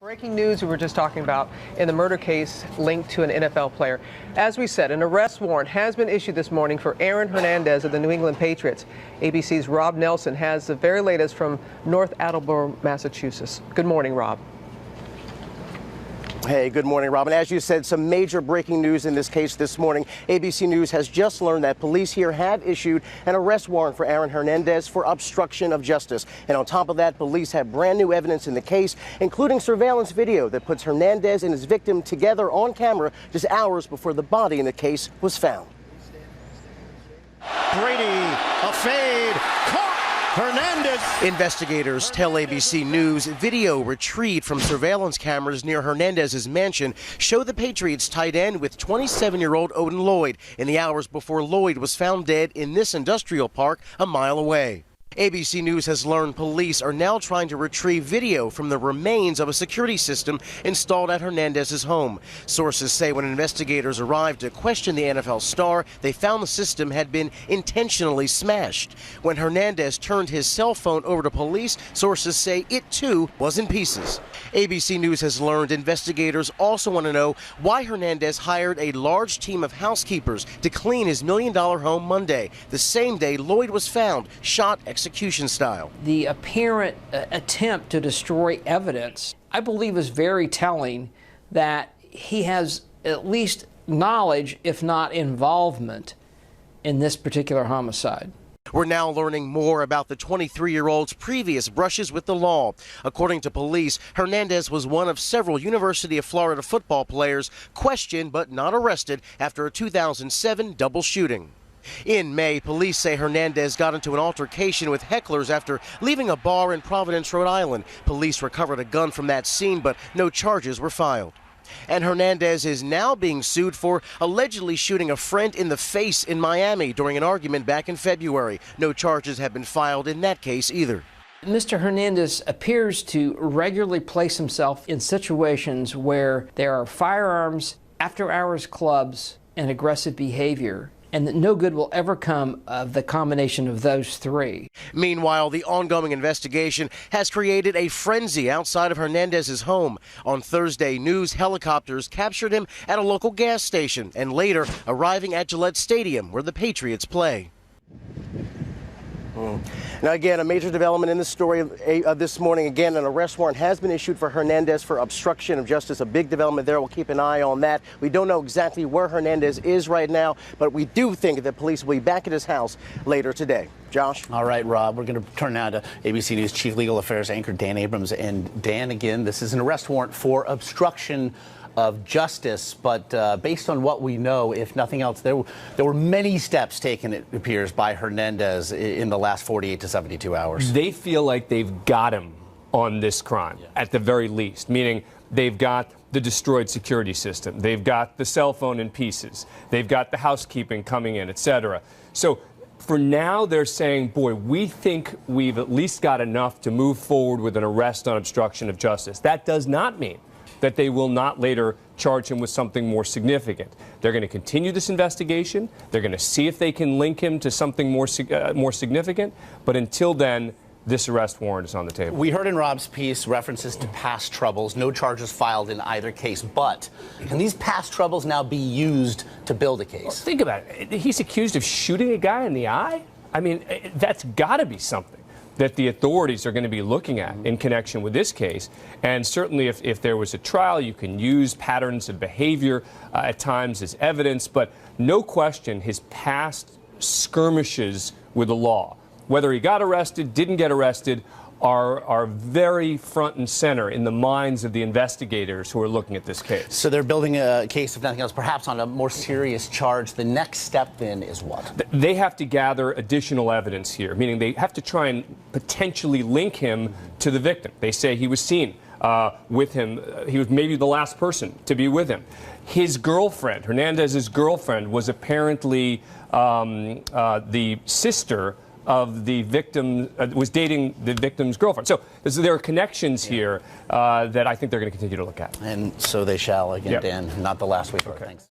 Breaking news we were just talking about in the murder case linked to an NFL player. As we said, an arrest warrant has been issued this morning for Aaron Hernandez of the New England Patriots. ABC's Rob Nelson has the very latest from North Attleboro, Massachusetts. Good morning, Rob. Hey, good morning, Robin. As you said, some major breaking news in this case this morning. ABC News has just learned that police here have issued an arrest warrant for Aaron Hernandez for obstruction of justice. And on top of that, police have brand new evidence in the case, including surveillance video that puts Hernandez and his victim together on camera just hours before the body in the case was found. Brady, a fade, caught! Hernandez. Investigators tell ABC News video retrieved from surveillance cameras near Hernandez's mansion show the Patriots tight end with 27-year-old Odin Lloyd in the hours before Lloyd was found dead in this industrial park a mile away. ABC News has learned police are now trying to retrieve video from the remains of a security system installed at Hernandez's home. Sources say when investigators arrived to question the NFL star, they found the system had been intentionally smashed. When Hernandez turned his cell phone over to police, sources say it too was in pieces. ABC News has learned investigators also want to know why Hernandez hired a large team of housekeepers to clean his $1 million home Monday, the same day Lloyd was found, shot execution style. The apparent attempt to destroy evidence, I believe, is very telling that he has at least knowledge, if not involvement, in this particular homicide. We're now learning more about the 23-year-old's previous brushes with the law. According to police, Hernandez was one of several University of Florida football players questioned but not arrested after a 2007 double shooting. In May, police say Hernandez got into an altercation with hecklers after leaving a bar in Providence, Rhode Island. Police recovered a gun from that scene, but no charges were filed. And Hernandez is now being sued for allegedly shooting a friend in the face in Miami during an argument back in February. No charges have been filed in that case either. Mr. Hernandez appears to regularly place himself in situations where there are firearms, after-hours clubs, and aggressive behavior, and that no good will ever come of the combination of those three. Meanwhile, the ongoing investigation has created a frenzy outside of Hernandez's home. On Thursday, news helicopters captured him at a local gas station and later arriving at Gillette Stadium, where the Patriots play. Now, again, a major development in the story this morning. Again, an arrest warrant has been issued for Hernandez for obstruction of justice. A big development there. We'll keep an eye on that. We don't know exactly where Hernandez is right now, but we do think that police will be back at his house later today. Josh? All right, Rob, we're going to turn now to ABC News Chief Legal Affairs anchor Dan Abrams. And Dan, again, this is an arrest warrant for obstruction of justice, but based on what we know, if nothing else, there were many steps taken, it appears, by Hernandez in the last 48 to 72 hours. They feel like they've got him on this crime, at the very least, meaning they've got the destroyed security system, they've got the cell phone in pieces, they've got the housekeeping coming in, etc. So for now, they're saying, boy, we think we've at least got enough to move forward with an arrest on obstruction of justice. That does not mean that they will not later charge him with something more significant. They're going to continue this investigation. They're going to see if they can link him to something more significant. But until then, this arrest warrant is on the table. We heard in Rob's piece references to past troubles, no charges filed in either case. But can these past troubles now be used to build a case? Well, think about it. He's accused of shooting a guy in the eye. I mean, that's got to be something that the authorities are going to be looking at in connection with this case. And certainly if there was a trial, you can use patterns of behavior at times as evidence, but no question his past skirmishes with the law, whether he got arrested, didn't get arrested, are very front and center in the minds of the investigators who are looking at this case. So they're building a case, if nothing else, perhaps on a more serious charge. The next step then is what? They have to gather additional evidence here, meaning they have to try and potentially link him to the victim. They say he was seen with him. He was maybe the last person to be with him. His girlfriend, Hernandez's girlfriend, was apparently the sister of the victim, was dating the victim's girlfriend. So there are connections here that I think they're going to continue to look at. And so they shall, again, Dan, not the last week. Okay. Thanks.